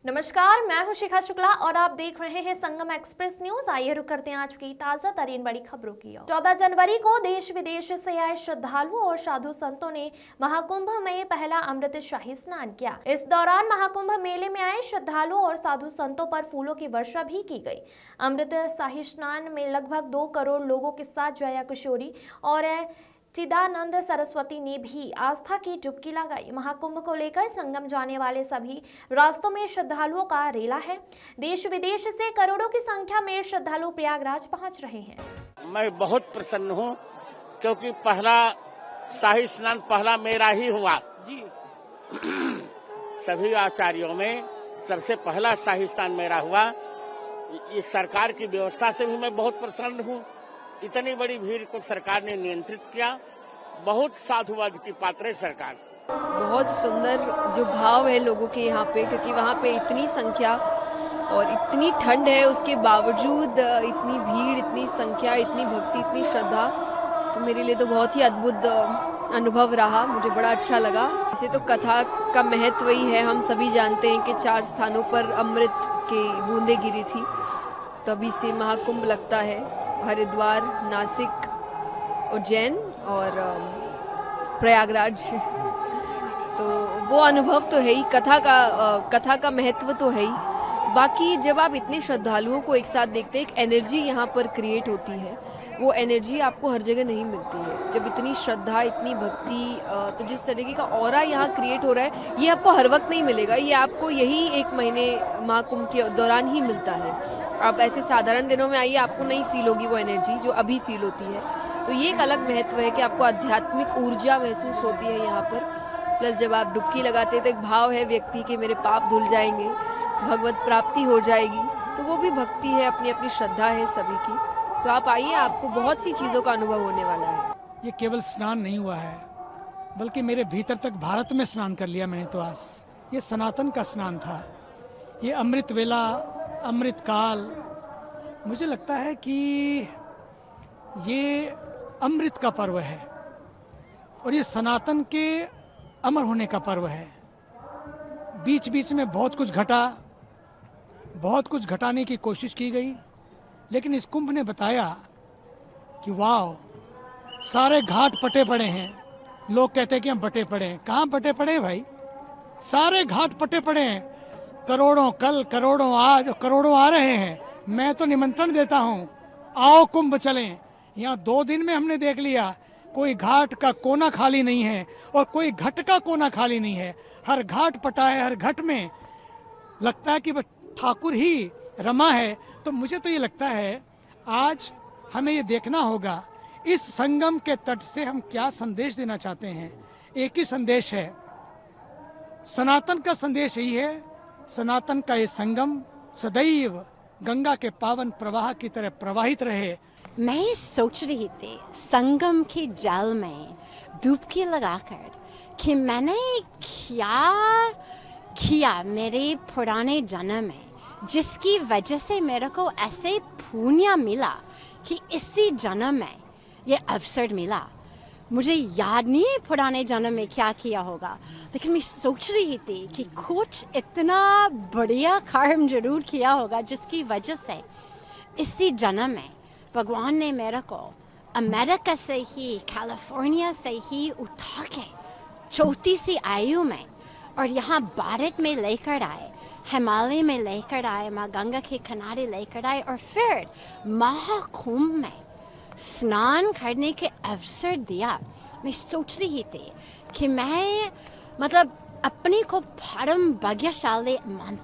नमस्कार, मैं हूं शिखा शुक्ला और आप देख रहे हैं संगम एक्सप्रेस न्यूज। आइए रुक करते हैं आज की ताजा तरीन बड़ी खबरों की ओर। 14 जनवरी को देश विदेश से आए श्रद्धालुओं और साधु संतों ने महाकुंभ में पहला अमृत शाही स्नान किया। इस दौरान महाकुंभ मेले में आए श्रद्धालुओं और साधु संतों पर फूलों की वर्षा भी की गई। अमृत शाही स्नान में लगभग 2 करोड़ लोगों के साथ जया किशोरी और चिदानंद सरस्वती ने भी आस्था की डुबकी लगाई। महाकुंभ को लेकर संगम जाने वाले सभी रास्तों में श्रद्धालुओं का रेला है। देश विदेश से करोड़ों की संख्या में श्रद्धालु प्रयागराज पहुंच रहे हैं। मैं बहुत प्रसन्न हूं क्योंकि पहला शाही स्नान पहला मेरा ही हुआ जी। सभी आचार्यों में सबसे पहला शाही स्नान मेरा हुआ। इस सरकार की व्यवस्था से भी मैं बहुत प्रसन्न हूं। इतनी बड़ी भीड़ को सरकार ने नियंत्रित किया। बहुत साधुवाद की पात्र है सरकार। बहुत सुंदर जो भाव है लोगों के यहाँ पे, क्योंकि वहाँ पे इतनी संख्या और इतनी ठंड है, उसके बावजूद इतनी भीड़, इतनी संख्या, इतनी भक्ति, इतनी श्रद्धा, तो मेरे लिए तो बहुत ही अद्भुत अनुभव रहा। मुझे बड़ा अच्छा लगा। इसे तो कथा का महत्व ही है। हम सभी जानते हैं कि 4 स्थानों पर अमृत की बूंदें गिरी थी, तभी से महाकुंभ लगता है। हरिद्वार, नासिक, उज्जैन और प्रयागराज। तो वो अनुभव तो है ही, कथा का महत्व तो है ही। बाकी जब आप इतने श्रद्धालुओं को एक साथ देखते हैं, एक एनर्जी यहाँ पर क्रिएट होती है। वो एनर्जी आपको हर जगह नहीं मिलती है। जब इतनी श्रद्धा, इतनी भक्ति, तो जिस तरीके का ऑरा यहाँ क्रिएट हो रहा है, ये आपको हर वक्त नहीं मिलेगा। ये आपको यही 1 महीने महाकुंभ के दौरान ही मिलता है। आप ऐसे साधारण दिनों में आइए, आपको नहीं फील होगी वो एनर्जी जो अभी फील होती है। तो ये एक अलग महत्व है कि आपको आध्यात्मिक ऊर्जा महसूस होती है यहाँ पर। प्लस जब आप डुबकी लगाते हैं तो एक भाव है व्यक्ति के मेरे पाप धुल जाएंगे, भगवत प्राप्ति हो जाएगी। तो वो भी भक्ति है, अपनी अपनी श्रद्धा है सभी की। तो आप आइए, आपको बहुत सी चीज़ों का अनुभव होने वाला है। ये केवल स्नान नहीं हुआ है, बल्कि मेरे भीतर तक भारत में स्नान कर लिया मैंने। तो आज ये सनातन का स्नान था। ये अमृत वेला, अमृत काल, मुझे लगता है कि ये अमृत का पर्व है और ये सनातन के अमर होने का पर्व है। बीच बीच में बहुत कुछ घटा, बहुत कुछ घटाने की कोशिश की गई, लेकिन इस कुंभ ने बताया कि वाह, सारे घाट पटे पड़े हैं। लोग कहते हैं कि हम बटे पड़े हैं। कहाँ बटे पड़े हैं भाई? सारे घाट पटे पड़े हैं। करोड़ों कल, करोड़ों आज, करोड़ों आ रहे हैं। मैं तो निमंत्रण देता हूँ, आओ कुंभ चलें। यहाँ 2 दिन में हमने देख लिया, कोई घाट का कोना खाली नहीं है और कोई घट का कोना खाली नहीं है। हर घाट पटा है, हर घट में लगता है कि ठाकुर ही रमा है। तो मुझे तो ये लगता है आज हमें ये देखना होगा इस संगम के तट से हम क्या संदेश देना चाहते हैं। एक ही संदेश है, सनातन का संदेश यही है। सनातन का ये संगम सदैव गंगा के पावन प्रवाह की तरह प्रवाहित रहे। मैं सोच रही थी संगम के जल में डुबकी लगाकर कि मैंने क्या किया मेरे पुराने जन्म में, जिसकी वजह से मेरे को ऐसे पुण्य मिला कि इसी जन्म में ये अवसर मिला। मुझे याद नहीं है पुराने जन्म में क्या किया होगा, लेकिन मैं सोच रही थी कि कुछ इतना बढ़िया कर्म जरूर किया होगा जिसकी वजह से इसी जन्म में भगवान ने मेरे को अमेरिका से ही, कैलिफोर्निया से ही उठा के छोटी सी आयु में और यहाँ भारत में लेकर आए, हिमालय में लेकर आए, माँ गंगा के किनारे लेकर आए और फिर महाकुंभ में स्नान करने के अवसर दिया। मैं सोच रही थी कि मैं अपने को परम भाग्यशाली मानती